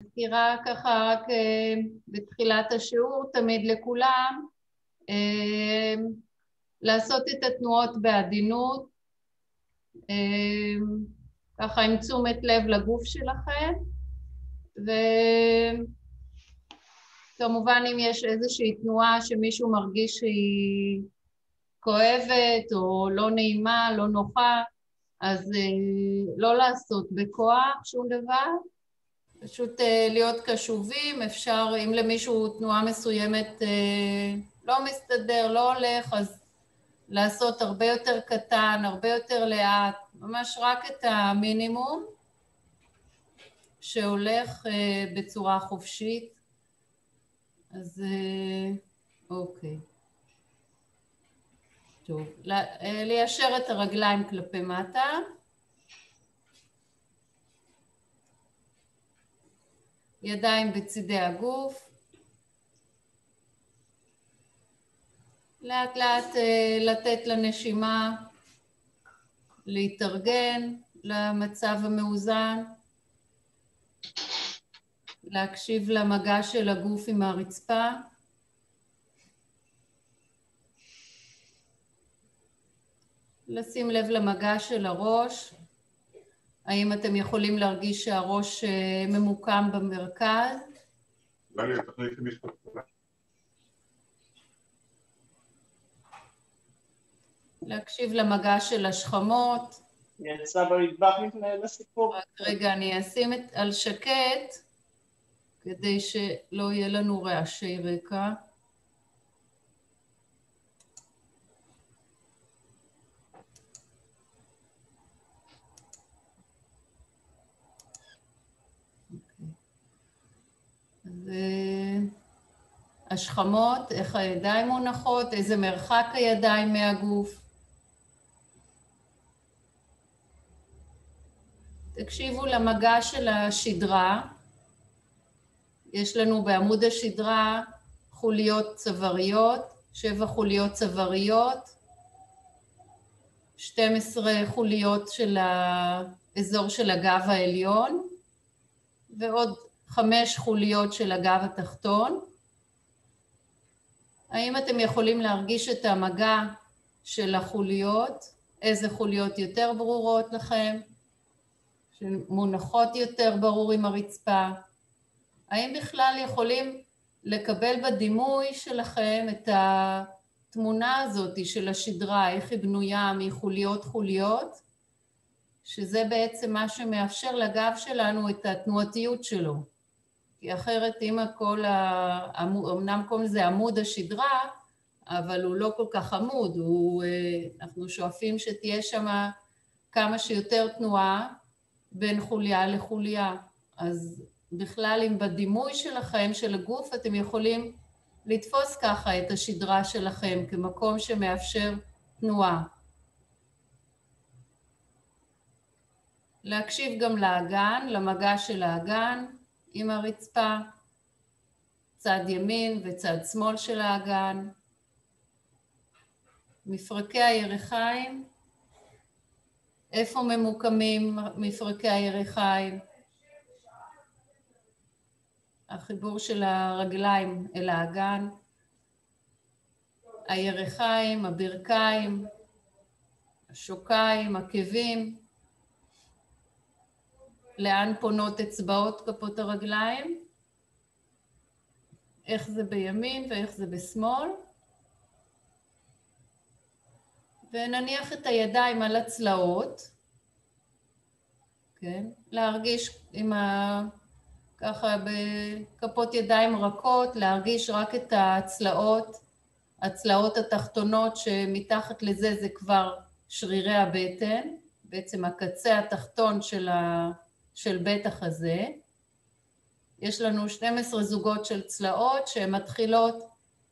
מזכירה ככה רק בתחילת השיעור תמיד לכולם לעשות את התנועות בעדינות, ככה עם תשומת לב לגוף שלכם, וכמובן אם יש איזושהי תנועה שמישהו מרגיש שהיא כואבת או לא נעימה, לא נוחה, אז לא לעשות בכוח שום דבר, פשוט להיות קשובים. אפשר, אם למישהו תנועה מסוימת לא מסתדר, לא הולך, אז לעשות הרבה יותר קטן, הרבה יותר לאט, ממש רק את המינימום שהולך בצורה חופשית. אז אוקיי. טוב, ליישר את הרגליים כלפי מטה. ידיים בצידי הגוף. לאט לאט לתת לנשימה להתארגן למצב המאוזן. להקשיב למגע של הגוף עם הרצפה. לשים לב למגע של הראש. האם אתם יכולים להרגיש שהראש ממוקם במרכז? להקשיב למגע של השכמות. יצא במטבח לפני לסיפור. רק רגע, אני אשים על שקט, כדי שלא יהיה לנו רעשי רקע. השכמות, איך הידיים מונחות, איזה מרחק הידיים מהגוף. תקשיבו למגע של השדרה. יש לנו בעמוד השדרה חוליות צוואריות, 7 חוליות צוואריות, 12 חוליות של האזור של הגב העליון, ועוד 5 חוליות של הגב התחתון. האם אתם יכולים להרגיש את המגע של החוליות? איזה חוליות יותר ברורות לכם? שמונחות יותר ברור עם הרצפה? האם בכלל יכולים לקבל בדימוי שלכם את התמונה הזאת של השדרה, איך היא בנויה מחוליות חוליות, שזה בעצם מה שמאפשר לגב שלנו את התנועתיות שלו. כי אחרת אם אמנם קוראים לזה עמוד השדרה, אבל הוא לא כל כך עמוד, אנחנו שואפים שתהיה שם כמה שיותר תנועה בין חוליה לחוליה. אז בכלל אם בדימוי שלכם, של הגוף, אתם יכולים לתפוס ככה את השדרה שלכם כמקום שמאפשר תנועה. להקשיב גם לאגן, למגע של האגן עם הרצפה, צד ימין וצד שמאל של האגן. מפרקי הירכיים, איפה ממוקמים מפרקי הירכיים? החיבור של הרגליים אל האגן, הירכיים, הברכיים, השוקיים, עקבים. לאן פונות אצבעות כפות הרגליים? איך זה בימין ואיך זה בשמאל? ונניח את הידיים על הצלעות, כן? להרגיש עם ככה בכפות ידיים רכות, להרגיש רק את הצלעות, הצלעות התחתונות שמתחת לזה זה כבר שרירי הבטן, בעצם הקצה התחתון של בית החזה. יש לנו 12 זוגות של צלעות שהן מתחילות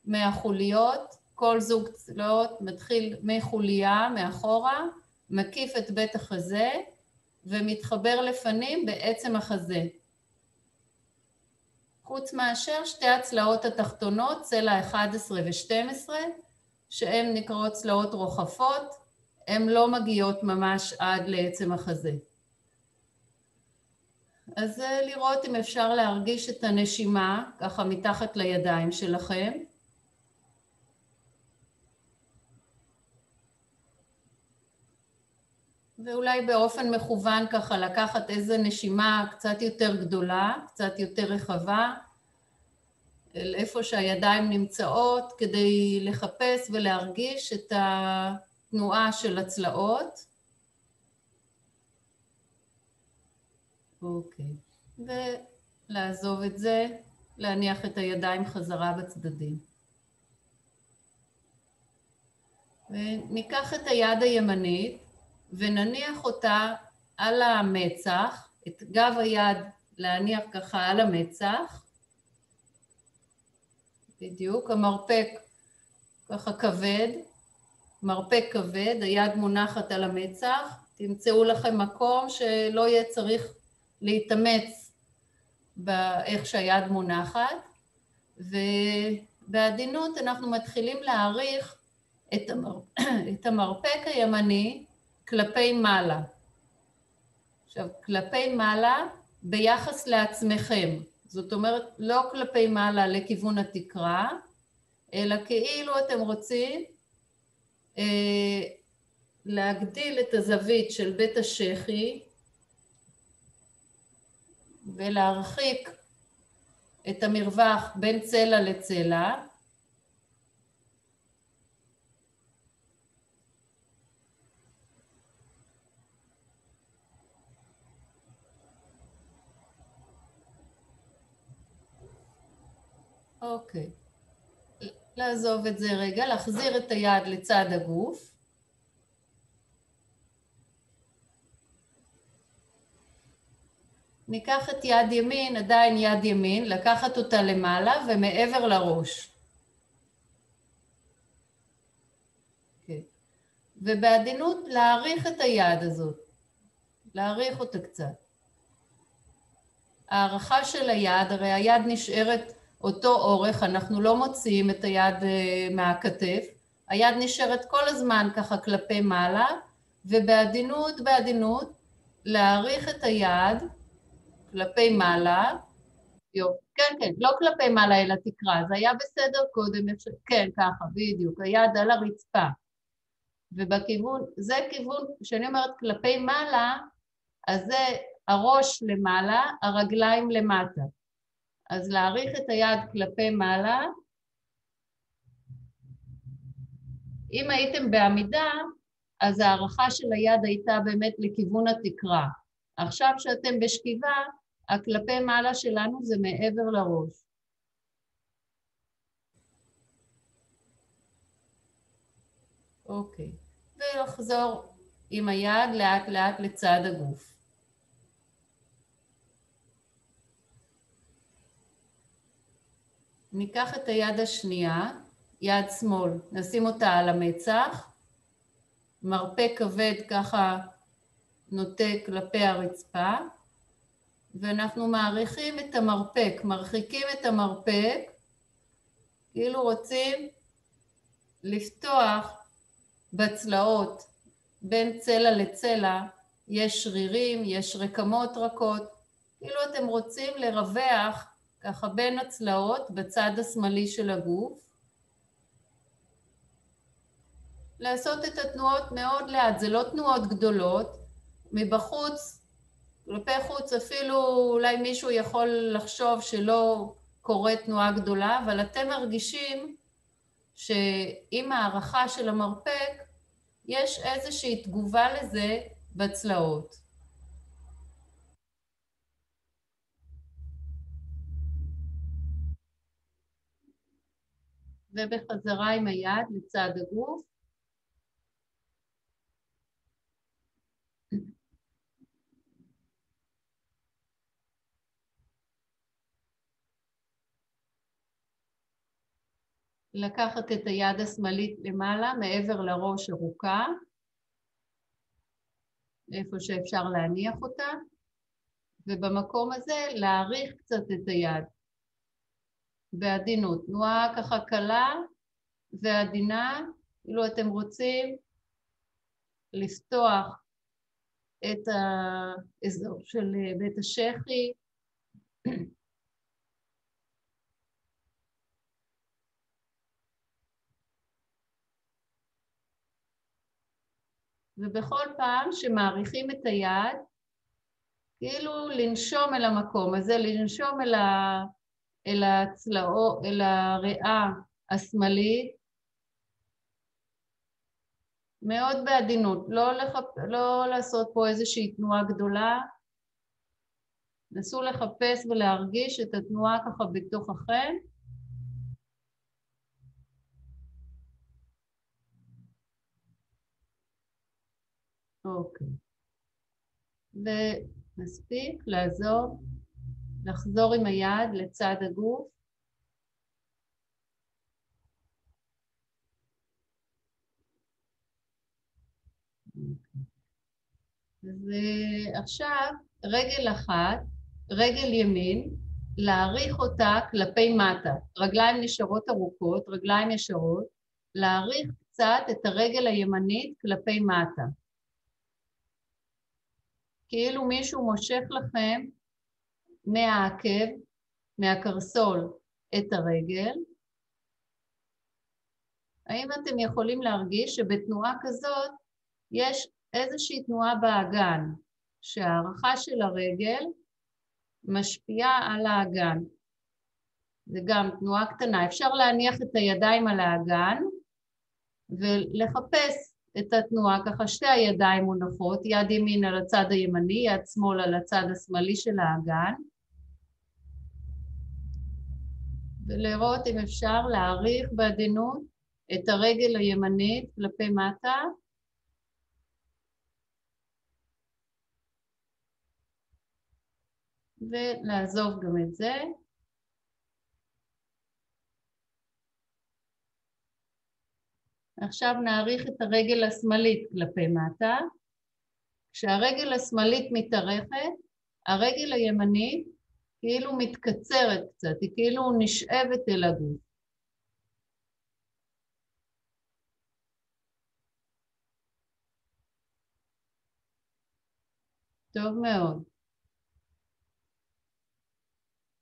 מהחוליות, כל זוג צלעות מתחיל מחוליה מאחורה, מקיף את בית החזה ומתחבר לפנים בעצם החזה. חוץ מאשר שתי הצלעות התחתונות, צלע 11 ו-12, שהן נקראות צלעות רוחפות, הן לא מגיעות ממש עד לעצם החזה. אז לראות אם אפשר להרגיש את הנשימה, ככה מתחת לידיים שלכם. ואולי באופן מכוון ככה לקחת איזה נשימה קצת יותר גדולה, קצת יותר רחבה, אל איפה שהידיים נמצאות, כדי לחפש ולהרגיש את התנועה של הצלעות. אוקיי. ולעזוב את זה, להניח את הידיים חזרה בצדדים. וניקח את היד הימנית ונניח אותה על המצח, את גב היד להניח ככה על המצח. בדיוק, המרפק ככה כבד, מרפק כבד, היד מונחת על המצח. תמצאו לכם מקום שלא יהיה צריך להתאמץ באיך שהיד מונחת, ובעדינות אנחנו מתחילים להעריך את המרפק הימני כלפי מעלה. עכשיו, כלפי מעלה ביחס לעצמכם, זאת אומרת לא כלפי מעלה לכיוון התקרה, אלא כאילו אתם רוצים להגדיל את הזווית של בית השחי ולהרחיק את המרווח בין צלע לצלע. אוקיי. לעזוב את זה רגע, להחזיר את היד לצד הגוף. ניקח את יד ימין, עדיין יד ימין, לקחת אותה למעלה ומעבר לראש. אוקיי. ובעדינות להעריך את היד הזאת, להעריך אותה קצת. הערכה של היד, הרי היד נשארת אותו אורך, אנחנו לא מוציאים את היד מהכתף, היד נשארת כל הזמן ככה כלפי מעלה, ובעדינות להעריך את היד כלפי מעלה, כן, לא כלפי מעלה אלא תקרה, זה היה בסדר קודם, כן, ככה, בדיוק, היד על הרצפה, ובכיוון, זה כיוון, כשאני אומרת כלפי מעלה, אז זה הראש למעלה, הרגליים למטה. אז להעריך את היד כלפי מעלה. אם הייתם בעמידה, אז הערכה של היד הייתה באמת לכיוון התקרה. עכשיו שאתם בשכיבה, הכלפי מעלה שלנו זה מעבר לראש. אוקיי. ולחזור עם היד לאט לאט לצד הגוף. ניקח את היד השנייה, יד שמאל, נשים אותה על המצח, מרפק כבד ככה נוטה כלפי הרצפה, ואנחנו מעריכים את המרפק, מרחיקים את המרפק, כאילו רוצים לפתוח בצלעות, בין צלע לצלע, יש שרירים, יש רקמות רכות, כאילו אתם רוצים לרווח ככה בין הצלעות בצד השמאלי של הגוף. לעשות את התנועות מאוד לאט, זה לא תנועות גדולות, מבחוץ, כלפי חוץ אפילו אולי מישהו יכול לחשוב שלא קורה תנועה גדולה, אבל אתם מרגישים שעם הערכה של המרפק, יש איזושהי תגובה לזה בצלעות. ובחזרה עם היד לצד הגוף. לקחת את היד השמאלית למעלה, מעבר לראש ארוכה, איפה שאפשר להניח אותה, ובמקום הזה להעריך קצת את היד, בעדינות, תנועה ככה קלה ועדינה, כאילו אתם רוצים לפתוח את האזור של בית השחי. ובכל פעם שמעריכים את היד, כאילו לנשום אל המקום הזה, לנשום אל הצלעות, אל הריאה השמאלית, מאוד בעדינות, לא לעשות פה איזושהי תנועה גדולה. נסו לחפש ולהרגיש את התנועה ככה בתוככם. אוקיי. ונספיק לחזור עם היד לצד הגוף. ועכשיו רגל אחת, רגל ימין, להאריך אותה כלפי מטה. רגליים נשארות ארוכות, רגליים ישרות, להאריך קצת את הרגל הימנית כלפי מטה. כאילו מישהו מושך לכם מהעקב, מהקרסול, את הרגל. האם אתם יכולים להרגיש שבתנועה כזאת יש איזושהי תנועה באגן, שהערכה של הרגל משפיעה על האגן? זה גם תנועה קטנה. אפשר להניח את הידיים על האגן ולחפש את התנועה, ככה שתי הידיים מונחות, יד ימין על הצד הימני, יד שמאל על הצד השמאלי של האגן, ולראות אם אפשר להאריך בעדינות את הרגל הימנית כלפי מטה, ולעזוב גם את זה. עכשיו נעריך את הרגל השמאלית כלפי מטה. כשהרגל השמאלית מתארכת, הרגל הימנית כאילו מתקצרת קצת, היא כאילו נשאבת אל הגוף. טוב מאוד.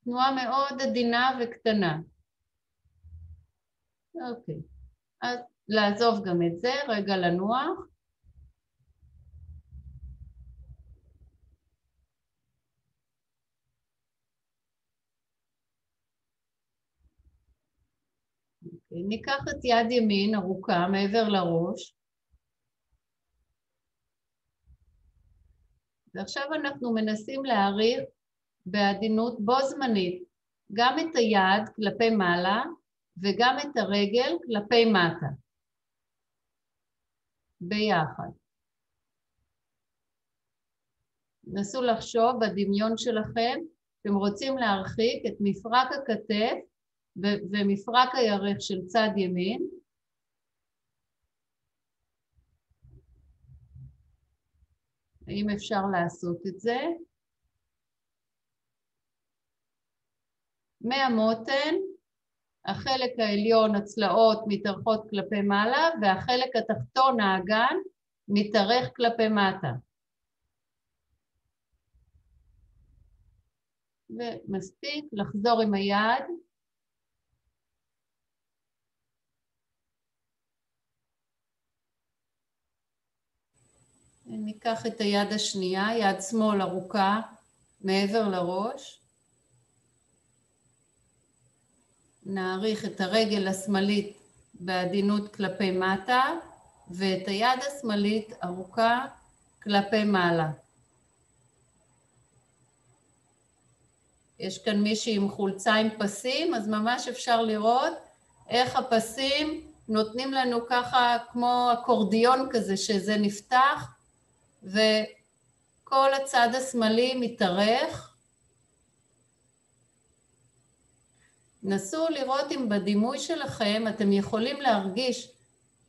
תנועה מאוד עדינה וקטנה. אוקיי. אז לעזוב גם את זה, רגע לנוח. אוקיי. ניקח את יד ימין ארוכה מעבר לראש. ועכשיו אנחנו מנסים להאריך בעדינות בו זמנית גם את היד כלפי מעלה וגם את הרגל כלפי מטה. ביחד. נסו לחשוב בדמיון שלכם, אתם רוצים להרחיק את מפרק הכתף ומפרק הירך של צד ימין. האם אפשר לעשות את זה? מהמותן, החלק העליון, הצלעות מתארכות כלפי מעלה, והחלק התחתון, האגן, מתארך כלפי מטה. ומספיק לחזור עם היד. ניקח את היד השנייה, יד שמאל ארוכה, מעבר לראש. נעריך את הרגל השמאלית בעדינות כלפי מטה, ואת היד השמאלית ארוכה כלפי מעלה. יש כאן מישהי עם חולצה עם פסים, אז ממש אפשר לראות איך הפסים נותנים לנו ככה כמו אקורדיון כזה, שזה נפתח, וכל הצד השמאלי מתארך. נסו לראות אם בדימוי שלכם אתם יכולים להרגיש,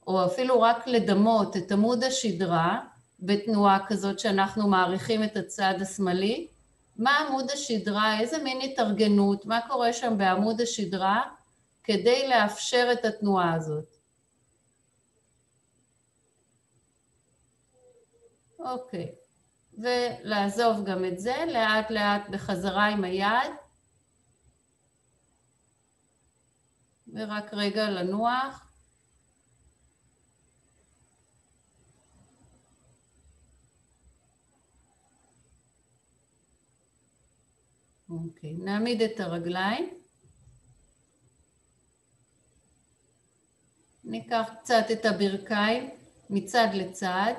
או אפילו רק לדמות את עמוד השדרה, בתנועה כזאת שאנחנו מעריכים את הצד השמאלי. מה עמוד השדרה, איזה מין התארגנות, מה קורה שם בעמוד השדרה, כדי לאפשר את התנועה הזאת. אוקיי. ולעזוב גם את זה, לאט לאט בחזרה עם היד. ורק רגע לנוח. אוקיי, נעמיד את הרגליים. ניקח קצת את הברכיים מצד לצד.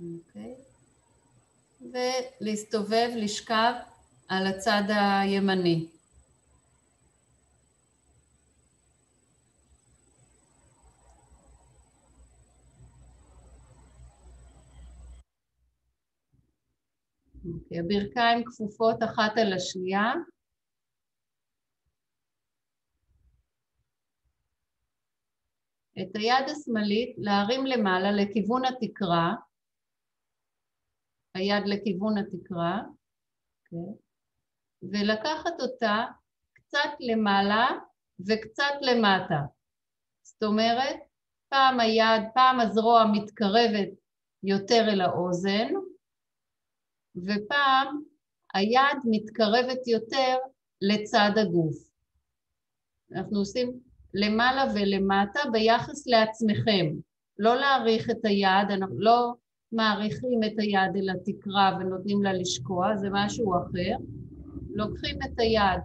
אוקיי. ולהסתובב, לשכב על הצד הימני. אוקיי, הברכיים כפופות אחת על השנייה. את היד השמאלית להרים למעלה לכיוון התקרה. היד לכיוון התקרה. אוקיי. ולקחת אותה קצת למעלה וקצת למטה. זאת אומרת, פעם הזרוע מתקרבת יותר אל האוזן, ופעם היד מתקרבת יותר לצד הגוף. אנחנו עושים למעלה ולמטה ביחס לעצמכם. לא להעריך את היד, אנחנו לא מעריכים את היד אל התקרה ונותנים לה לשקוע, זה משהו אחר. לוקחים את היד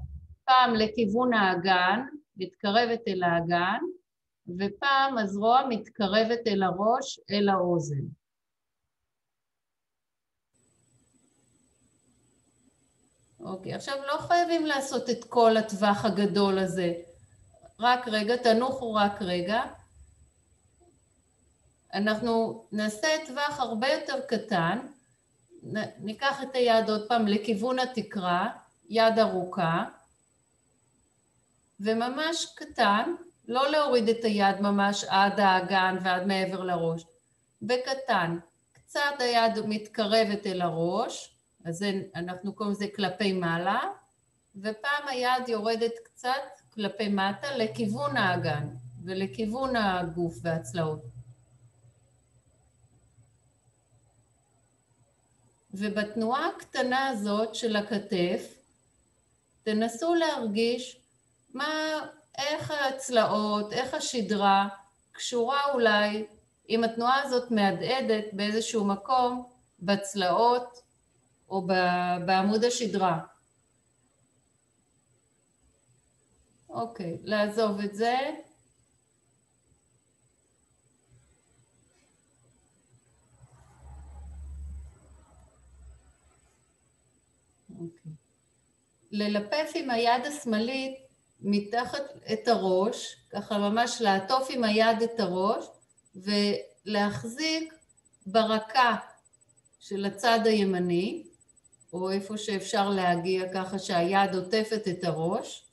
פעם לכיוון האגן, מתקרבת אל האגן, ופעם הזרוע מתקרבת אל הראש, אל האוזן. אוקיי, עכשיו לא חייבים לעשות את כל הטווח הגדול הזה. רק רגע, תנוחו רק רגע. אנחנו נעשה טווח הרבה יותר קטן. ניקח את היד עוד פעם לכיוון התקרה, יד ארוכה, וממש קטן, לא להוריד את היד ממש עד האגן ועד מעבר לראש. בקטן, קצת היד מתקרבת אל הראש, אז אנחנו קוראים לזה כלפי מעלה, ופעם היד יורדת קצת כלפי מטה לכיוון האגן ולכיוון הגוף והצלעות. ובתנועה הקטנה הזאת של הכתף, תנסו להרגיש איך הצלעות, איך השדרה קשורה אולי, אם התנועה הזאת מהדהדת באיזשהו מקום בצלעות או בעמוד השדרה. אוקיי, לעזוב את זה. אוקיי. ללפף עם היד השמאלית מתחת את הראש, ככה ממש לעטוף עם היד את הראש, ולהחזיק ברקה של הצד הימני, או איפה שאפשר להגיע ככה שהיד עוטפת את הראש,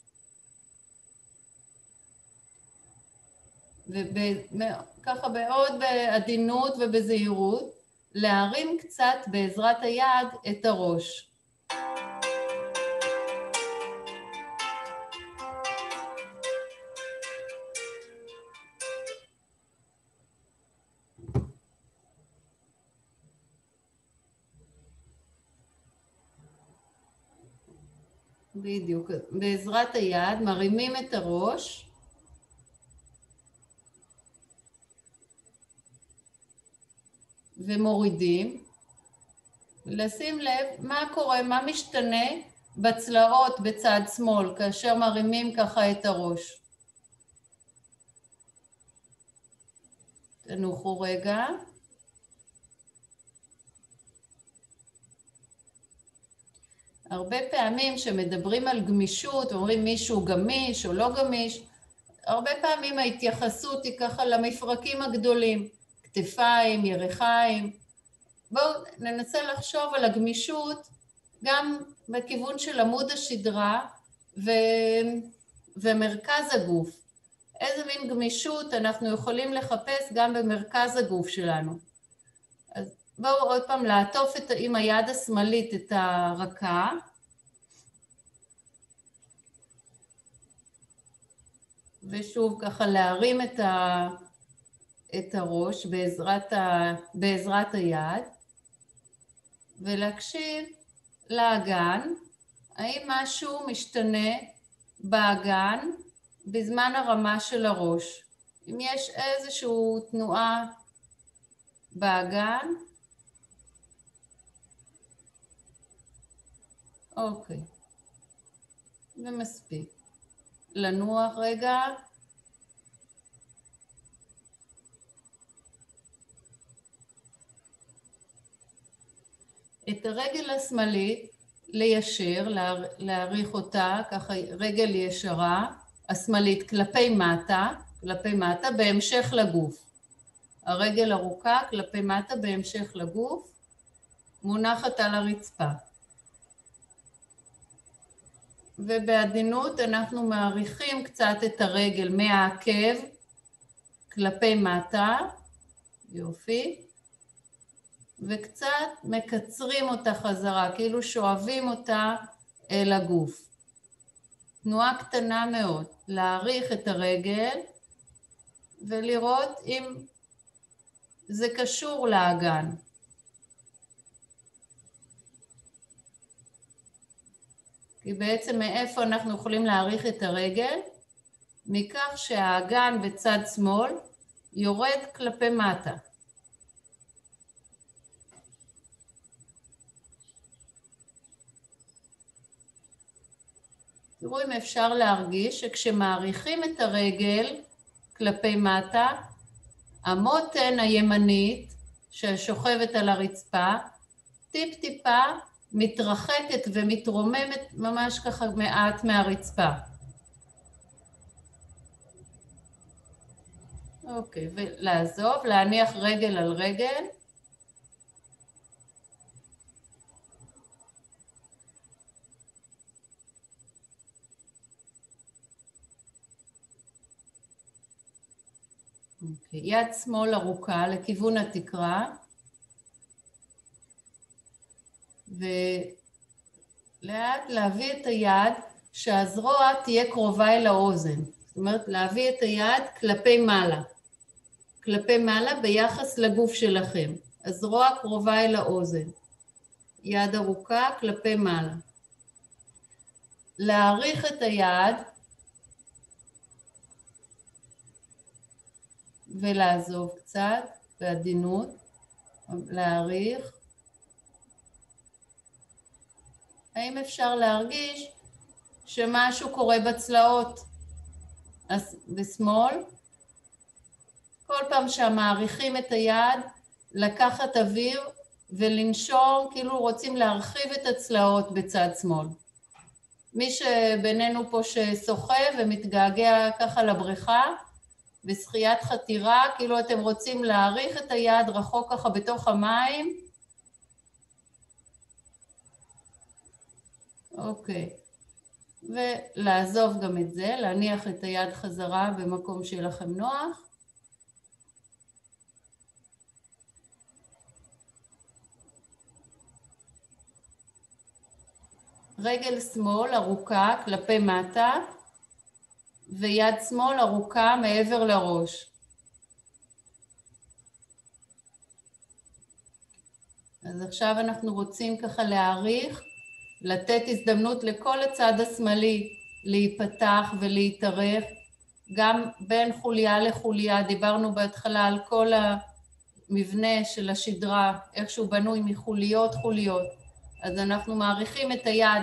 וככה מאוד בעדינות ובזהירות, להרים קצת בעזרת היד את הראש. בדיוק, בעזרת היד מרימים את הראש, ומורידים, לשים לב מה קורה, מה משתנה בצלעות בצד שמאל, כאשר מרימים ככה את הראש. תנוחו רגע. הרבה פעמים שמדברים על גמישות, אומרים מישהו גמיש או לא גמיש, הרבה פעמים ההתייחסות היא ככה למפרקים הגדולים, כתפיים, ירכיים. בואו ננסה לחשוב על הגמישות גם בכיוון של עמוד השדרה ומרכז הגוף. איזה מין גמישות אנחנו יכולים לחפש גם במרכז הגוף שלנו. בואו עוד פעם לעטוף עם היד השמאלית את הרקה. ושוב ככה להרים את הראש בעזרת היד, ולהקשיב לאגן, האם משהו משתנה באגן בזמן הרמה של הראש. אם יש איזושהי תנועה באגן, אוקיי, ומספיק. לנוח רגע. את הרגל השמאלית ליישר, להאריך אותה, ככה רגל ישרה, השמאלית כלפי מטה בהמשך לגוף. הרגל ארוכה כלפי מטה בהמשך לגוף, מונחת על הרצפה. ובעדינות אנחנו מעריכים קצת את הרגל מהעקב כלפי מטה, יופי, וקצת מקצרים אותה חזרה, כאילו שואבים אותה אל הגוף. תנועה קטנה מאוד, להעריך את הרגל ולראות אם זה קשור לאגן. כי בעצם מאיפה אנחנו יכולים להעריך את הרגל? מכך שהאגן בצד שמאל יורד כלפי מטה. תראו אם אפשר להרגיש שכשמעריכים את הרגל כלפי מטה, המותן הימנית ששוכבת על הרצפה, טיפה מתרחקת ומתרוממת ממש ככה מעט מהרצפה. אוקיי, ולעזוב, להניח רגל על רגל. אוקיי, יד שמאל ארוכה לכיוון התקרה. ולאט להביא את היד שהזרוע תהיה קרובה אל האוזן. זאת אומרת, להביא את היד כלפי מעלה ביחס לגוף שלכם. הזרוע קרובה אל האוזן. יד ארוכה כלפי מעלה. להעריך את היד ולעזוב קצת בעדינות. להעריך. האם אפשר להרגיש שמשהו קורה בצלעות? אז בשמאל, כל פעם שמעריכים את היד, לקחת אוויר ולנשום, כאילו רוצים להרחיב את הצלעות בצד שמאל. מי שבינינו פה ששוחה ומתגעגע ככה לבריכה, בשחיית חתירה, כאילו אתם רוצים להעריך את היד רחוק ככה בתוך המים. אוקיי. ולעזוב גם את זה, להניח את היד חזרה במקום שיהיה לכם נוח. רגל שמאל ארוכה כלפי מטה, ויד שמאל ארוכה מעבר לראש. אז עכשיו אנחנו רוצים ככה להעריך, לתת הזדמנות לכל הצד השמאלי להיפתח ולהתארך, גם בין חוליה לחוליה. דיברנו בהתחלה על כל המבנה של השדרה, איך שהוא בנוי מחוליות. אז אנחנו מעריכים את היד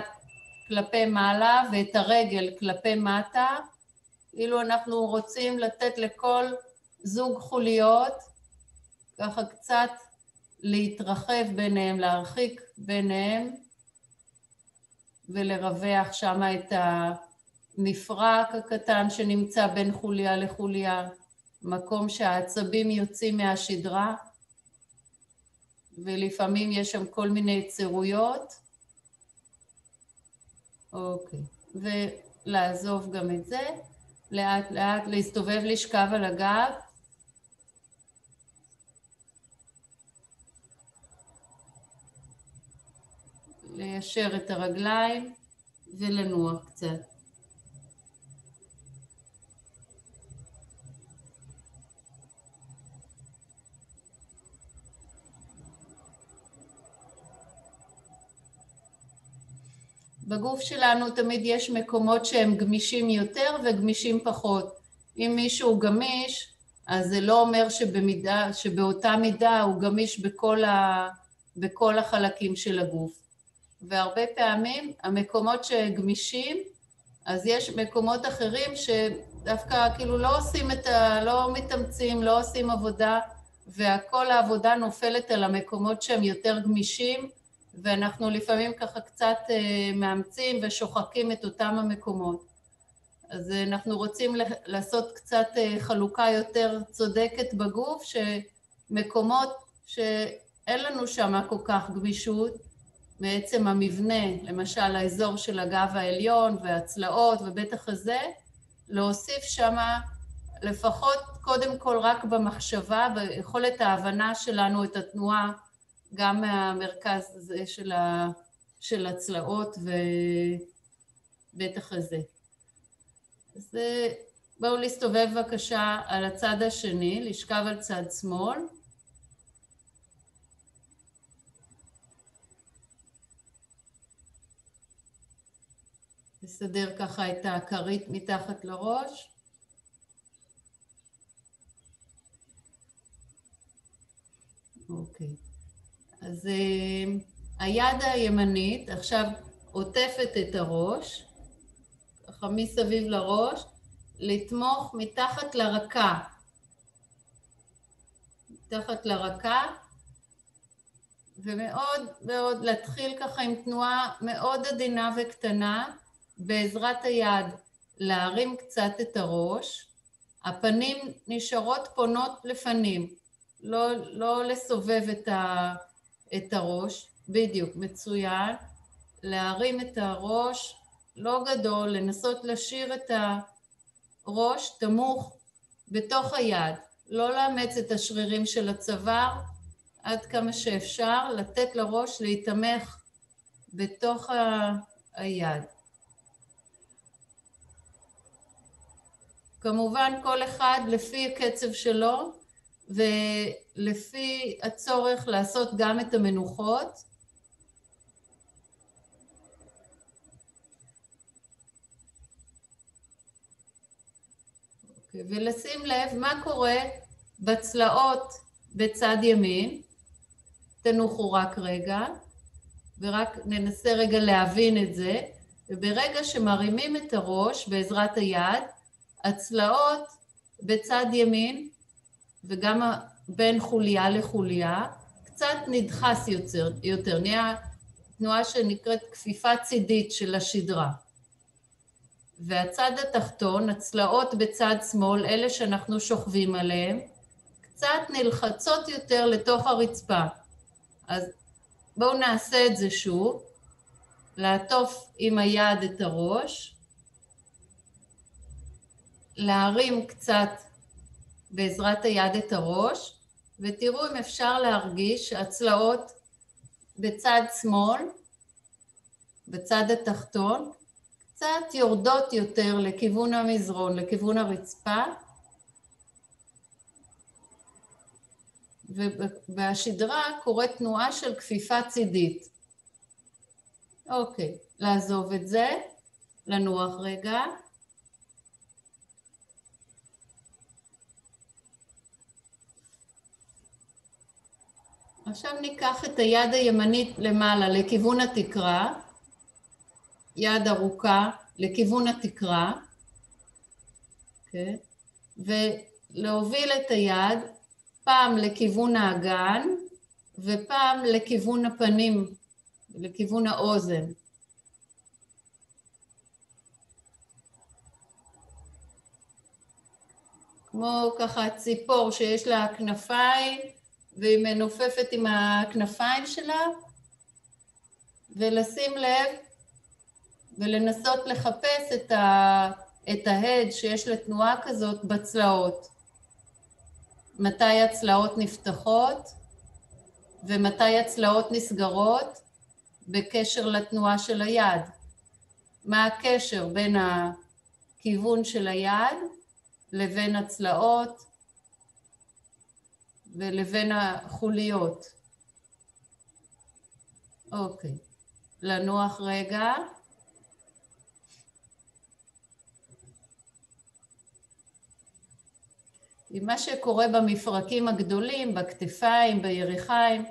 כלפי מעלה ואת הרגל כלפי מטה, אילו אנחנו רוצים לתת לכל זוג חוליות, ככה קצת להתרחב ביניהם, להרחיק ביניהם, ולרווח שם את המפרק הקטן שנמצא בין חוליה לחוליה, מקום שהעצבים יוצאים מהשדרה, ולפעמים יש שם כל מיני יצירויות. אוקיי, ולעזוב גם את זה, לאט לאט להסתובב, לשכב על הגב. לפשר את הרגליים ולנוח קצת. בגוף שלנו תמיד יש מקומות שהם גמישים יותר וגמישים פחות. אם מישהו גמיש, אז זה לא אומר שבאותה מידה הוא גמיש בכל החלקים של הגוף. והרבה פעמים המקומות שגמישים, אז יש מקומות אחרים שדווקא כאילו לא מתאמצים, לא עושים עבודה, וכל העבודה נופלת על המקומות שהם יותר גמישים, ואנחנו לפעמים ככה קצת מאמצים ושוחקים את אותם המקומות. אז אנחנו רוצים לעשות קצת חלוקה יותר צודקת בגוף, שמקומות שאין לנו שם כל כך גמישות, בעצם המבנה, למשל האזור של הגב העליון והצלעות ובטח הזה, להוסיף שם לפחות קודם כל רק במחשבה, ביכולת ההבנה שלנו את התנועה, גם מהמרכז הזה של הצלעות ובטח הזה. אז בואו להסתובב בבקשה על הצד השני, לשכב על צד שמאל. נסדר ככה את הכרית מתחת לראש. אוקיי. אז היד הימנית עכשיו עוטפת את הראש, ככה מסביב לראש, לתמוך מתחת לרקה. מתחת לרקה, ומאוד מאוד להתחיל ככה עם תנועה מאוד עדינה וקטנה, בעזרת היד להרים קצת את הראש, הפנים נשארות פונות לפנים, לא לסובב את הראש, בדיוק, מצוין, להרים את הראש, לא גדול, לנסות לשיר את הראש תמוך בתוך היד, לא לאמץ את השרירים של הצוואר, עד כמה שאפשר, לתת לראש להתמך בתוך היד. כמובן כל אחד לפי הקצב שלו, ולפי הצורך לעשות גם את המנוחות. ולשים לב מה קורה בצלעות בצד ימין. תנוחו רק רגע, ורק ננסה רגע להבין את זה, וברגע שמרימים את הראש בעזרת היד, הצלעות בצד ימין, וגם בין חוליה לחוליה, קצת נדחס יותר, נהיה תנועה שנקראת כפיפה צידית של השדרה. והצד התחתון, הצלעות בצד שמאל, אלה שאנחנו שוכבים עליהם, קצת נלחצות יותר לתוך הרצפה. אז בואו נעשה את זה שוב, לעטוף עם היד את הראש, להרים קצת בעזרת היד את הראש, ותראו אם אפשר להרגיש שהצלעות בצד שמאל, בצד התחתון, קצת יורדות יותר לכיוון המזרון, לכיוון הרצפה, ובשדרה קורית תנועה של כפיפה צידית. אוקיי, לעזוב את זה, לנוח רגע. עכשיו ניקח את היד הימנית למעלה לכיוון התקרה, יד ארוכה לכיוון התקרה, okay. ולהוביל את היד פעם לכיוון האגן ופעם לכיוון הפנים, לכיוון האוזן. כמו ככה ציפור שיש לה כנפיים, והיא מנופפת עם הכנפיים שלה, ולשים לב ולנסות לחפש את ההד שיש לתנועה כזאת בצלעות. מתי הצלעות נפתחות, ומתי הצלעות נסגרות, בקשר לתנועה של היד. מה הקשר בין הכיוון של היד לבין הצלעות ולבין החוליות. אוקיי, לנוח רגע. מה שקורה במפרקים הגדולים, בכתפיים, בירכיים,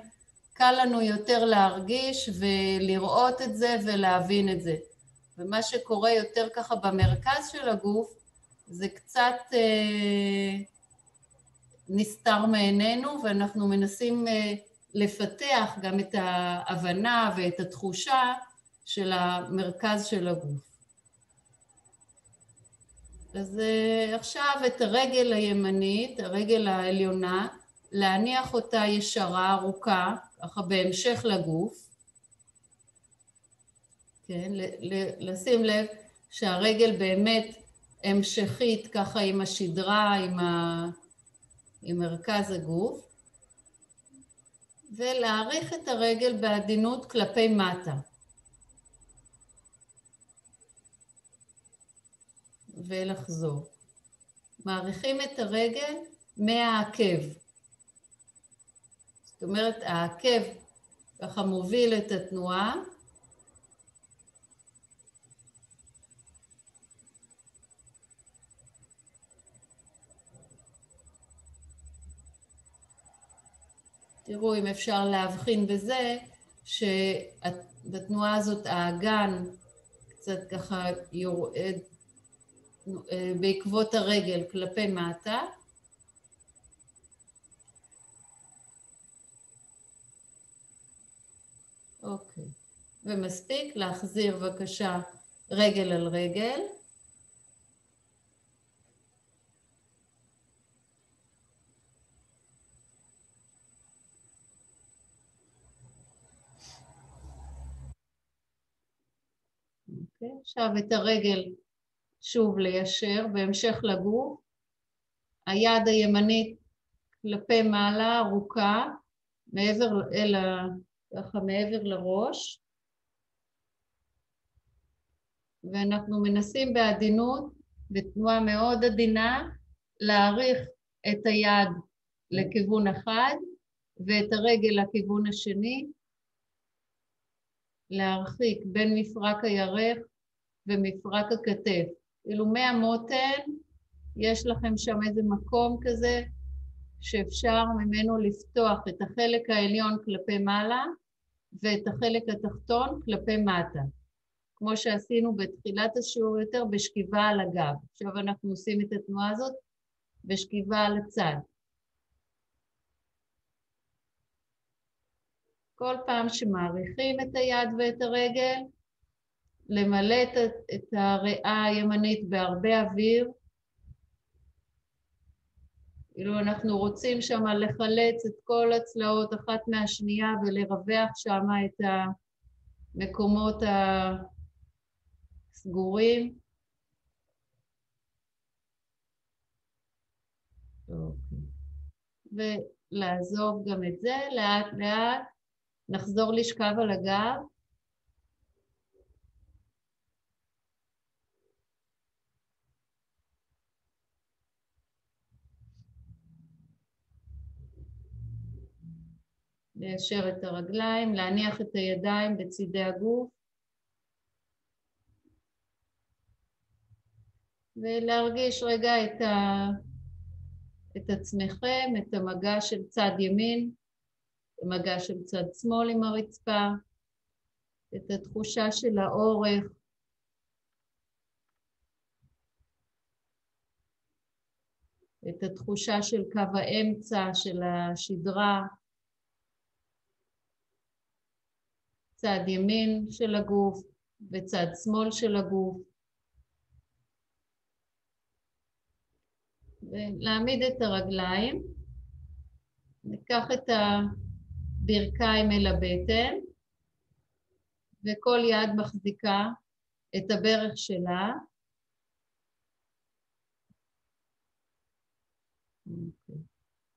קל לנו יותר להרגיש ולראות את זה ולהבין את זה. ומה שקורה יותר ככה במרכז של הגוף, זה קצת נסתר מעינינו, ואנחנו מנסים לפתח גם את ההבנה ואת התחושה של המרכז של הגוף. אז עכשיו את הרגל הימנית, הרגל העליונה, להניח אותה ישרה, ארוכה, ככה בהמשך לגוף. כן, לשים לב שהרגל באמת המשכית ככה עם השדרה, עם מרכז הגוף. ולהעריך את הרגל בעדינות כלפי מטה. ולחזור. מעריכים את הרגל מהעקב. זאת אומרת, העקב ככה מוביל את התנועה. תראו אם אפשר להבחין בזה, שבתנועה הזאת האגן קצת ככה יורד בעקבות הרגל כלפי מטה. אוקיי. ומספיק להחזיר בבקשה רגל על רגל. אוקיי. עכשיו את הרגל שוב ליישר בהמשך לגוף. היד הימנית כלפי מעלה ארוכה, ככה מעבר לראש. ואנחנו מנסים בעדינות, בתנועה מאוד עדינה, להעריך את היד לכיוון אחד, ואת הרגל לכיוון השני, להרחיק בין מפרק הירך ומפרק הכתף. כאילו מהמותן יש לכם שם איזה מקום כזה, שאפשר ממנו לפתוח את החלק העליון כלפי מעלה, ואת החלק התחתון כלפי מטה. כמו שעשינו בתחילת השיעור יותר בשכיבה על הגב. עכשיו אנחנו עושים את התנועה הזאת בשכיבה על הצד. כל פעם שמעריכים את היד ואת הרגל, למלא את הריאה הימנית בהרבה אוויר. כאילו אנחנו רוצים שם לחלץ את כל הצלעות אחת מהשנייה ולרווח שם את המקומות הסגורים. אוקיי. ולעזוב גם את זה לאט לאט. נחזור לשכב על הגב. ליישר את הרגליים, להניח את הידיים בצידי הגוף. ולהרגיש רגע את עצמכם, את המגע של צד ימין, המגע של צד שמאל עם הרצפה, את התחושה של האורך, את התחושה של קו האמצע של השדרה, צד ימין של הגוף וצד שמאל של הגוף. ולהעמיד את הרגליים, ניקח את הברכיים אל הבטן, וכל יד מחזיקה את הברך שלה.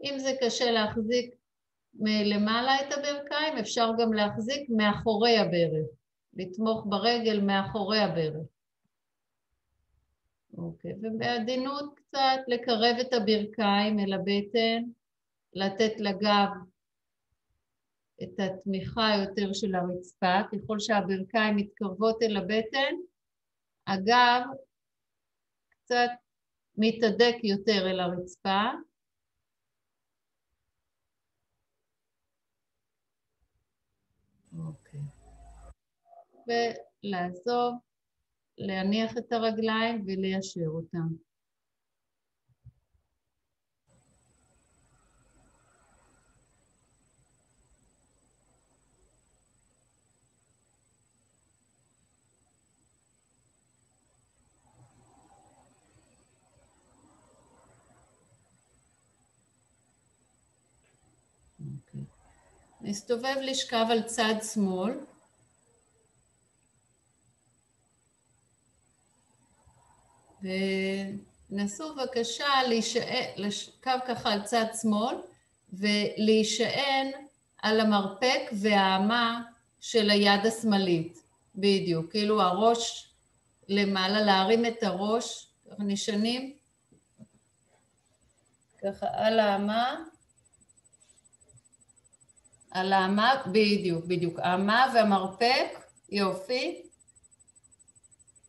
אם זה קשה להחזיק מלמעלה את הברכיים, אפשר גם להחזיק מאחורי הברך, לתמוך ברגל מאחורי הברך. אוקיי, ובעדינות קצת לקרב את הברכיים אל הבטן, לתת לגב את התמיכה יותר של הרצפה, ככל שהברכיים מתקרבות אל הבטן, הגב קצת מתהדק יותר אל הרצפה. אוקיי. ולעזוב, להניח את הרגליים וליישר אותם. אוקיי. נסתובב לשכב על צד שמאל. ונסו בבקשה לשכב ככה על צד שמאל ולהישען על המרפק והאמה של היד השמאלית. בדיוק, כאילו הראש למעלה, להרים את הראש, ככה נשענים, ככה על האמה, בדיוק, האמה והמרפק, יופי.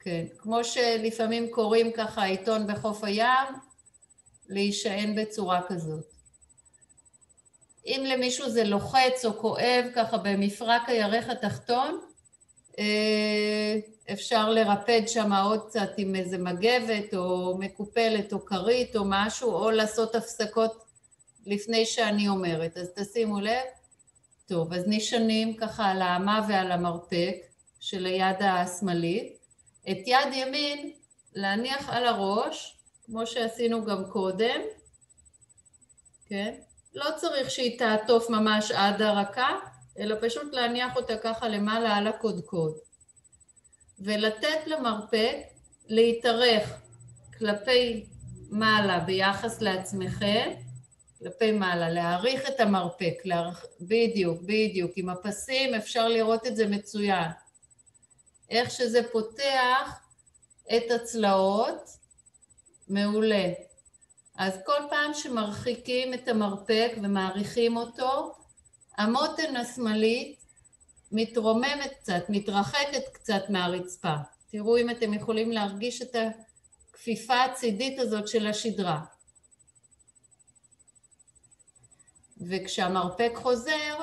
כן, כמו שלפעמים קוראים ככה עיתון בחוף הים, להישען בצורה כזאת. אם למישהו זה לוחץ או כואב ככה במפרק הירך התחתון, אפשר לרפד שם עוד קצת עם איזה מגבת או מקופלת או כרית או משהו, או לעשות הפסקות לפני שאני אומרת. אז תשימו לב. טוב, אז נשענים ככה על האמה ועל המרפק של היד השמאלית. את יד ימין להניח על הראש, כמו שעשינו גם קודם, כן? לא צריך שהיא תעטוף ממש עד הרקה, אלא פשוט להניח אותה ככה למעלה על הקודקוד. ולתת למרפק להתארך כלפי מעלה ביחס לעצמכם, כלפי מעלה, להאריך את המרפק, בדיוק, עם הפסים אפשר לראות את זה מצוין. איך שזה פותח את הצלעות, מעולה. אז כל פעם שמרחיקים את המרפק ומעריכים אותו, המותן השמאלית מתרוממת קצת, מתרחקת קצת מהרצפה. תראו אם אתם יכולים להרגיש את הכפיפה הצידית הזאת של השדרה. וכשהמרפק חוזר,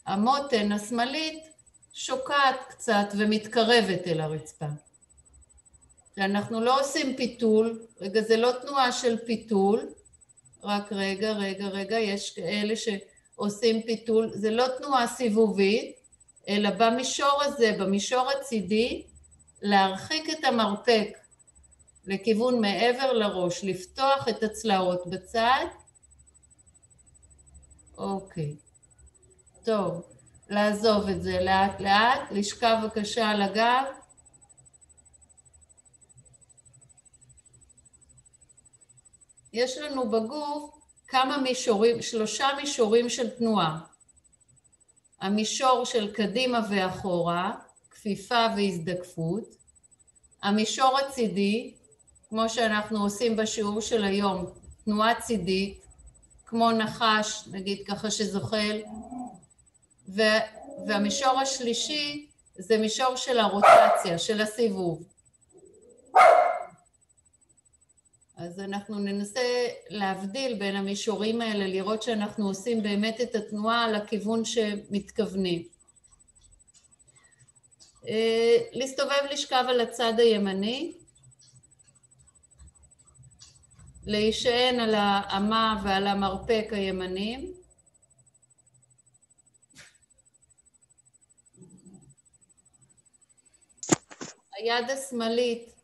המותן השמאלית שוקעת קצת ומתקרבת אל הרצפה. אנחנו לא עושים פיתול, רגע, זה לא תנועה של פיתול, רק רגע, יש כאלה שעושים פיתול, זה לא תנועה סיבובית, אלא במישור הזה, במישור הצידי, להרחיק את המרפק לכיוון מעבר לראש, לפתוח את הצלעות בצד. אוקיי. טוב, לעזוב את זה לאט לאט, לשכב בבקשה על הגב. יש לנו בגוף כמה מישורים, 3 מישורים של תנועה. המישור של קדימה ואחורה, כפיפה והזדקפות. המישור הצידי, כמו שאנחנו עושים בשיעור של היום, תנועה צידית, כמו נחש, נגיד ככה שזוחל. והמישור השלישי זה מישור של הרוטציה, של הסיבוב. אז אנחנו ננסה להבדיל בין המישורים האלה, לראות שאנחנו עושים באמת את התנועה על הכיוון שמתכוונים. להסתובב לשכב על הצד הימני, להישען על האמה ועל המרפק הימנים, היד השמאלית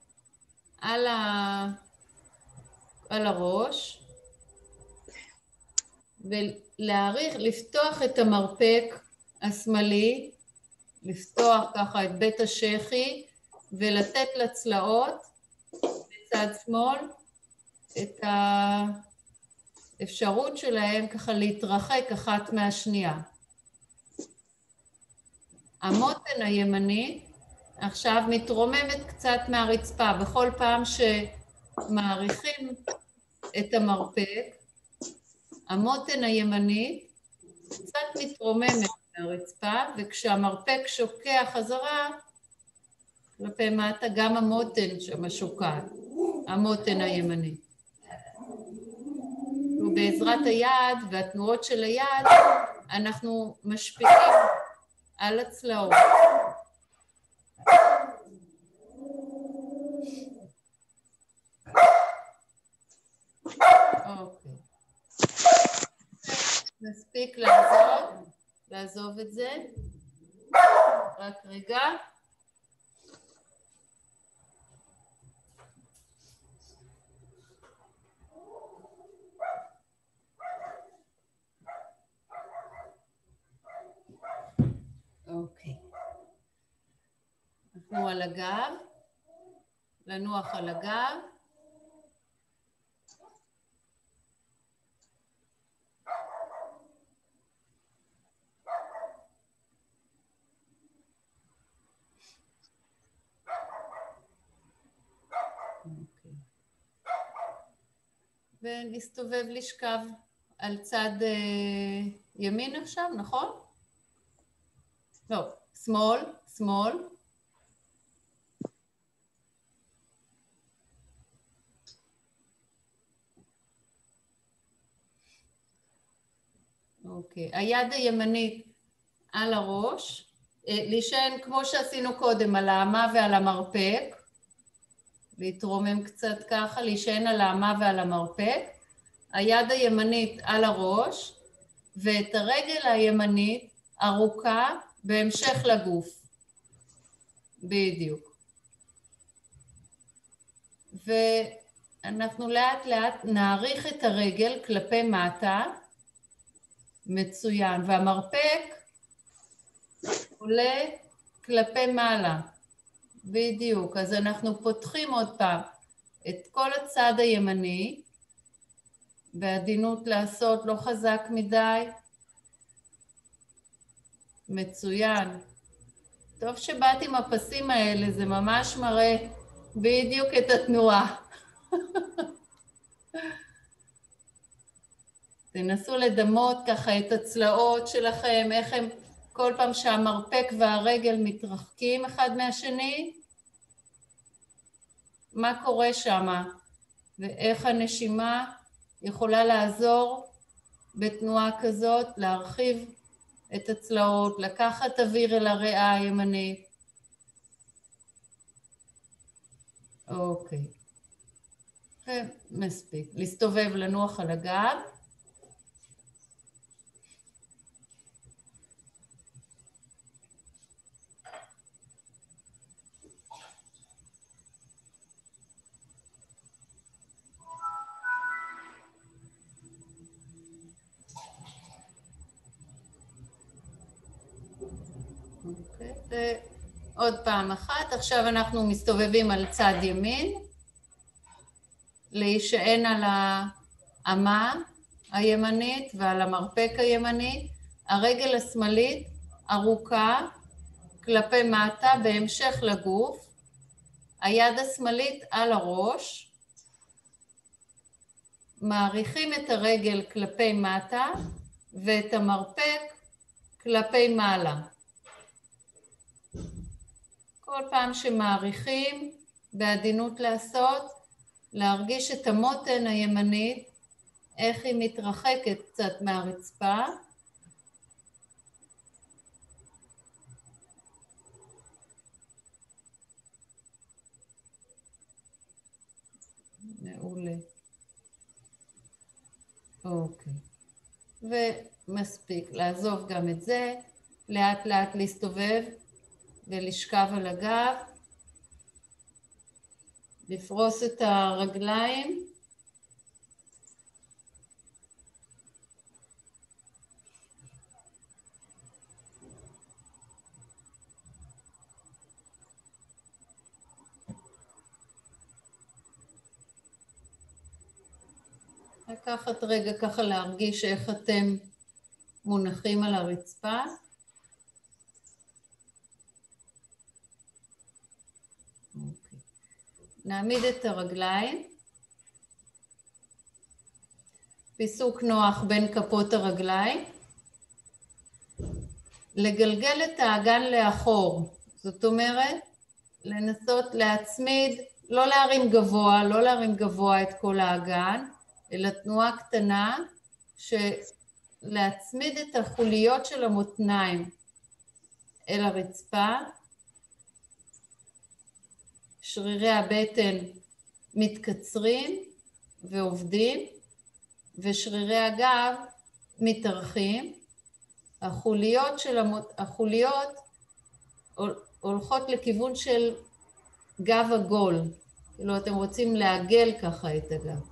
על הראש, ולהעריך, לפתוח את המרפק השמאלי, לפתוח ככה את בית השכי, ולתת לצלעות בצד שמאל את האפשרות שלהם ככה להתרחק אחת מהשנייה. המותן הימני עכשיו מתרוממת קצת מהרצפה, בכל פעם שמעריכים את המרפק, המותן הימני קצת מתרוממת מהרצפה, וכשהמרפק שוקע חזרה כלפי מטה, גם המותן שם שוקעת, המותן הימני. ובעזרת היד והתנועות של היד אנחנו משפיעים על הצלעות. אוקיי. נספיק לעזוב את זה. רק רגע. אוקיי. אנחנו על הגב, לנוח על הגב. אוקיי. ונסתובב לשכב על צד ימין עכשיו, נכון? לא, שמאל, שמאל. אוקיי, היד הימנית על הראש, להישען כמו שעשינו קודם על האמה ועל המרפק, להתרומם קצת ככה, להישען על האמה ועל המרפק, היד הימנית על הראש, ואת הרגל הימנית ארוכה בהמשך לגוף. בדיוק. ואנחנו לאט לאט נעריך את הרגל כלפי מטה, מצוין, והמרפק עולה כלפי מעלה, בדיוק. אז אנחנו פותחים עוד פעם את כל הצד הימני, בעדינות לעשות, לא חזק מדי, מצוין. טוב שבאת עם הפסים האלה, זה ממש מראה בדיוק את התנועה. תנסו לדמות ככה את הצלעות שלכם, איך הם כל פעם שהמרפק והרגל מתרחקים אחד מהשני, מה קורה שם, ואיך הנשימה יכולה לעזור בתנועה כזאת, להרחיב את הצלעות, לקחת אוויר אל הריאה הימנית. אוקיי. ומספיק. להסתובב, לנוח על הגב. ועוד פעם אחת, עכשיו אנחנו מסתובבים על צד ימין, להישען על האמה הימנית ועל המרפק הימני, הרגל השמאלית ארוכה כלפי מטה בהמשך לגוף, היד השמאלית על הראש, מעריכים את הרגל כלפי מטה ואת המרפק כלפי מעלה. כל פעם שמעריכים, בעדינות לעשות, להרגיש את המותן הימנית, איך היא מתרחקת קצת מהרצפה. מעולה. אוקיי. ומספיק, לעזוב גם את זה, לאט לאט להסתובב ולשכב על הגב, לפרוס את הרגליים, לקחת רגע ככה להרגיש איך אתם מונחים על הרצפה. אוקיי. נעמיד את הרגליים. פיסוק נוח בין כפות הרגליים. לגלגל את האגן לאחור. זאת אומרת, לנסות להצמיד, לא להרים גבוה את כל האגן, אלא תנועה קטנה, להצמיד את החוליות של המותניים אל הרצפה. שרירי הבטן מתקצרים ועובדים, ושרירי הגב מתארחים. החוליות הולכות לכיוון של גב עגול. כאילו אתם רוצים לעגל ככה את הגב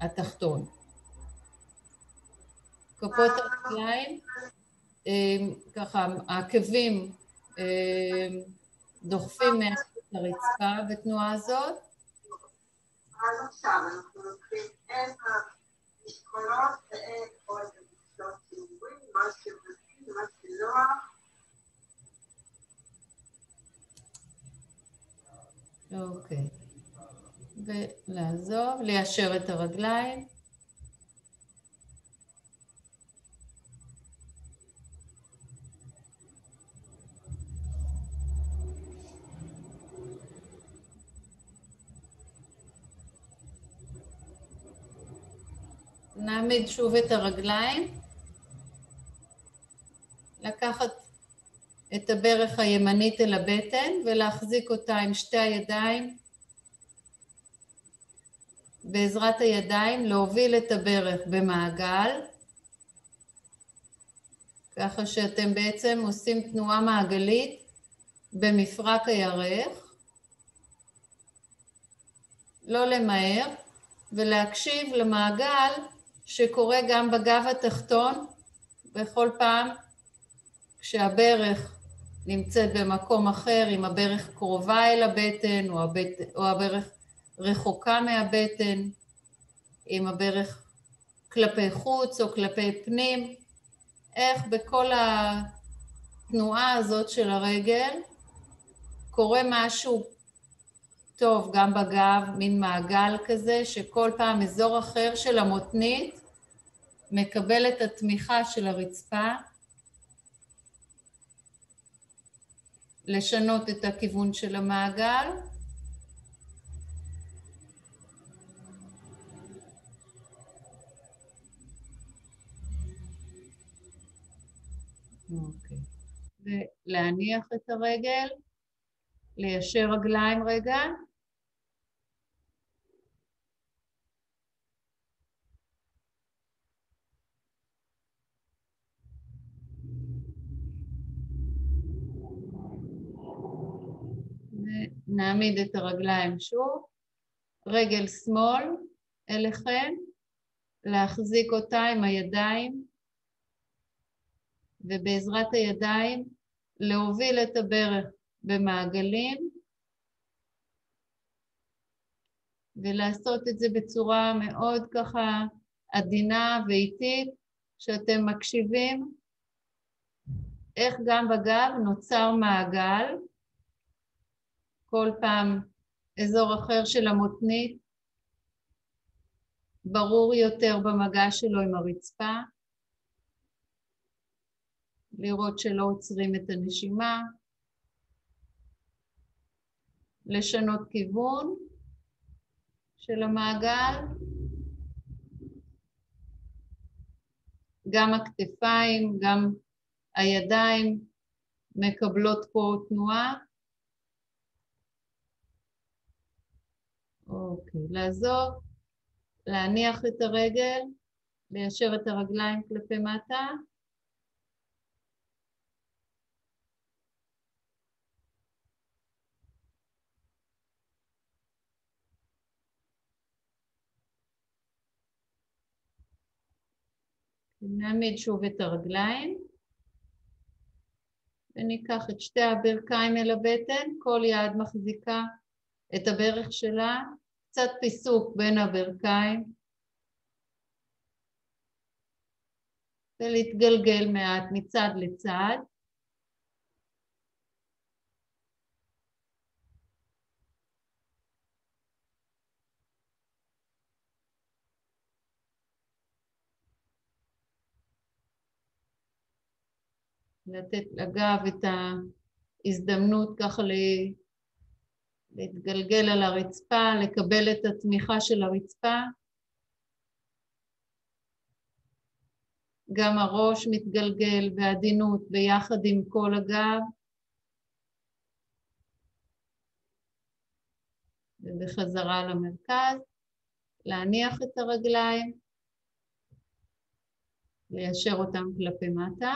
התחתון. כפות הרגליים, ככה העקבים דוחפים מהרצפה בתנועה הזאת. אז עכשיו אנחנו לוקחים את המשקולות ואת כל המשקולות ציבורים, מה שמתאים, מה שנוח. אוקיי. ולעזוב, ליישר את הרגליים. נעמיד שוב את הרגליים. לקחת את הברך הימנית אל הבטן ולהחזיק אותה עם שתי הידיים. בעזרת הידיים להוביל את הברך במעגל. ככה שאתם בעצם עושים תנועה מעגלית במפרק הירך. לא למהר ולהקשיב למעגל שקורה גם בגב התחתון בכל פעם כשהברך נמצאת במקום אחר, אם הברך קרובה אל הבטן או הברך רחוקה מהבטן, אם הברך כלפי חוץ או כלפי פנים, איך בכל התנועה הזאת של הרגל קורה משהו טוב גם בגב, מין מעגל כזה, שכל פעם אזור אחר של המותנית מקבל את התמיכה של הרצפה, לשנות את הכיוון של המעגל. אוקיי. ולהניח את הרגל, ליישר רגליים רגע. ונעמיד את הרגליים שוב. רגל שמאל אליכם, להחזיק אותה עם הידיים, ובעזרת הידיים להוביל את הברך במעגלים, ולעשות את זה בצורה מאוד ככה עדינה ואיטית, שאתם מקשיבים איך גם בגב נוצר מעגל, כל פעם אזור אחר של המותנית, ברור יותר במגע שלו עם הרצפה, לראות שלא עוצרים את הנשימה, לשנות כיוון של המעגל, גם הכתפיים, גם הידיים מקבלות פה תנועה. אוקיי, לעזוב, להניח את הרגל, ליישר את הרגליים כלפי מטה. נעמיד שוב את הרגליים, וניקח את שתי הברכיים אל הבטן, כל יד מחזיקה את הברך שלה, קצת פיסוק בין הברכיים, ולהתגלגל מעט מצד לצד. לתת לגב את ההזדמנות ככה להתגלגל על הרצפה, לקבל את התמיכה של הרצפה. גם הראש מתגלגל בעדינות ביחד עם כל הגב. ובחזרה למרכז, להניח את הרגליים, ליישר אותם כלפי מטה.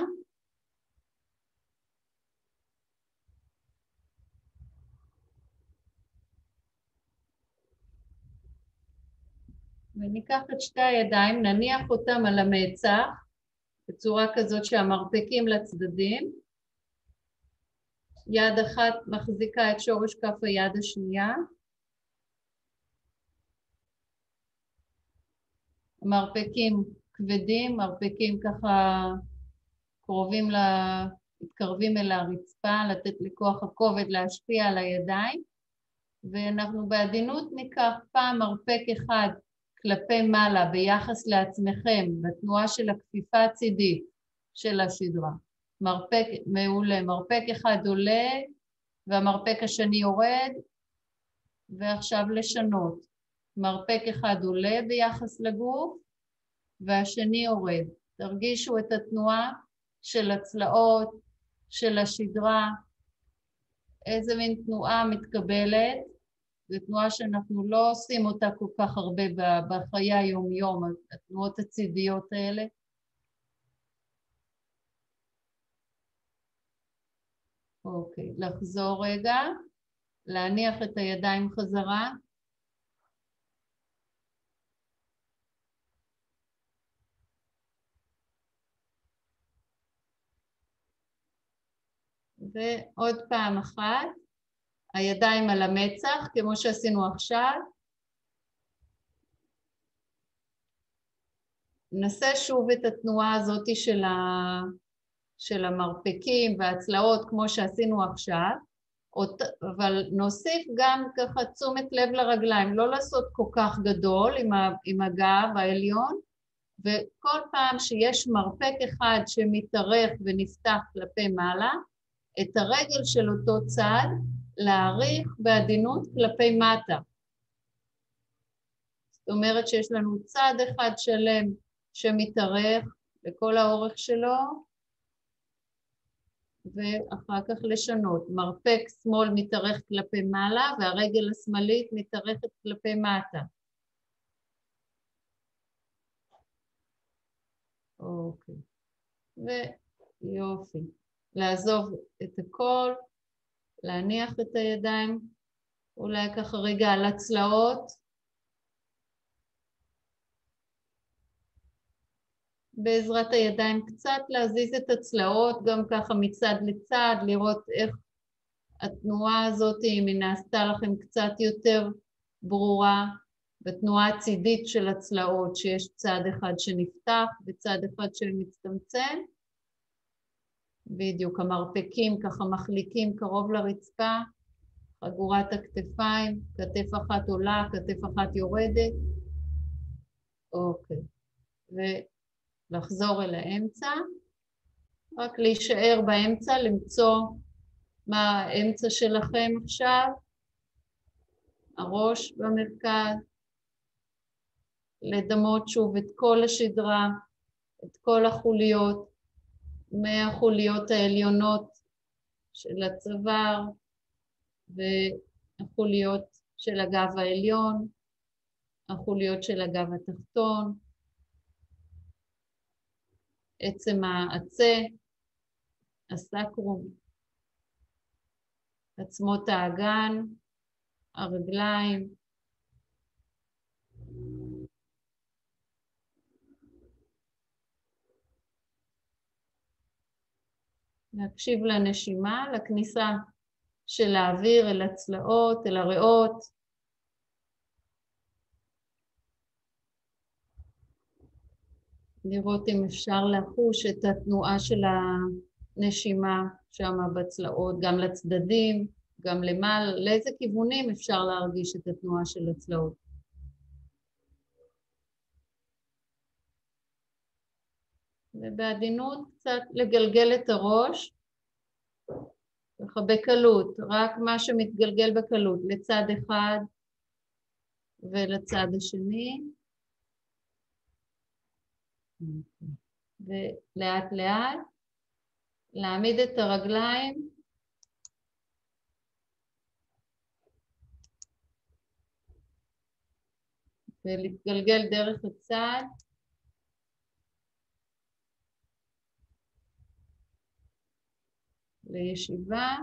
וניקח את שתי הידיים, נניח אותם על המצח, בצורה כזאת שהמרפקים לצדדים. יד אחת מחזיקה את שורש כף היד השנייה. מרפקים כבדים, מרפקים ככה קרובים, מתקרבים אל הרצפה, לתת לכוח הכובד להשפיע על הידיים. ואנחנו בעדינות ניקח פעם מרפק אחד כלפי מעלה ביחס לעצמכם, בתנועה של הכפיפה הצידית של השדרה. מרפק מעולה, מרפק אחד עולה והמרפק השני יורד, ועכשיו לשנות. מרפק אחד עולה ביחס לגוף והשני יורד. תרגישו את התנועה של הצלעות, של השדרה, איזה מין תנועה מתקבלת. זו תנועה שאנחנו לא עושים אותה כל כך הרבה בחיי היום-יום, התנועות הצידיות האלה. אוקיי, לחזור רגע, להניח את הידיים חזרה. ועוד פעם אחת, הידיים על המצח, כמו שעשינו עכשיו. ננסה שוב את התנועה הזאת של המרפקים והצלעות, כמו שעשינו עכשיו, אבל נוסיף גם ככה תשומת לב לרגליים, לא לעשות כל כך גדול עם הגב העליון, וכל פעם שיש מרפק אחד שמתארך ונפתח כלפי מעלה, את הרגל של אותו צד להאריך בעדינות כלפי מטה. זאת אומרת שיש לנו צד אחד שלם שמתארך לכל האורך שלו, ואחר כך לשנות. מרפק שמאל מתארך כלפי מעלה, והרגל השמאלית מתארכת כלפי מטה. אוקיי. ויופי. לעזוב את הכל, להניח את הידיים, אולי ככה רגע על הצלעות. בעזרת הידיים קצת להזיז את הצלעות, גם ככה מצד לצד, לראות איך התנועה הזאת, אם היא נעשתה לכם קצת יותר ברורה, בתנועה הצידית של הצלעות, שיש צד אחד שנפתח וצד אחד שמצטמצם. בדיוק, המרפקים ככה מחליקים קרוב לרצפה, חגורת הכתפיים, כתף אחת עולה, כתף אחת יורדת. אוקיי. ולחזור אל האמצע, רק להישאר באמצע, למצוא מה האמצע שלכם עכשיו, הראש במרכז, לדמות שוב את כל השדרה, את כל החוליות, מהחוליות העליונות של הצוואר והחוליות של הגב העליון, החוליות של הגב התחתון, עצם העצה, הסקרום, עצמות האגן, הרגליים, להקשיב לנשימה, לכניסה של האוויר אל הצלעות, אל הריאות. לראות אם אפשר לחוש את התנועה של הנשימה שם בצלעות, גם לצדדים, גם למעלה, לאיזה כיוונים אפשר להרגיש את התנועה של הצלעות. ובעדינות קצת לגלגל את הראש, ככה בקלות, רק מה שמתגלגל בקלות, לצד אחד ולצד השני. ולאט לאט להעמיד את הרגליים ולהתגלגל דרך הצד. לישיבה.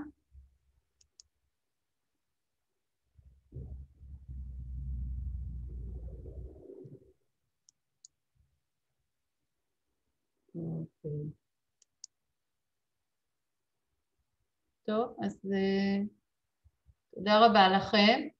אוקיי. טוב, אז תודה רבה לכם.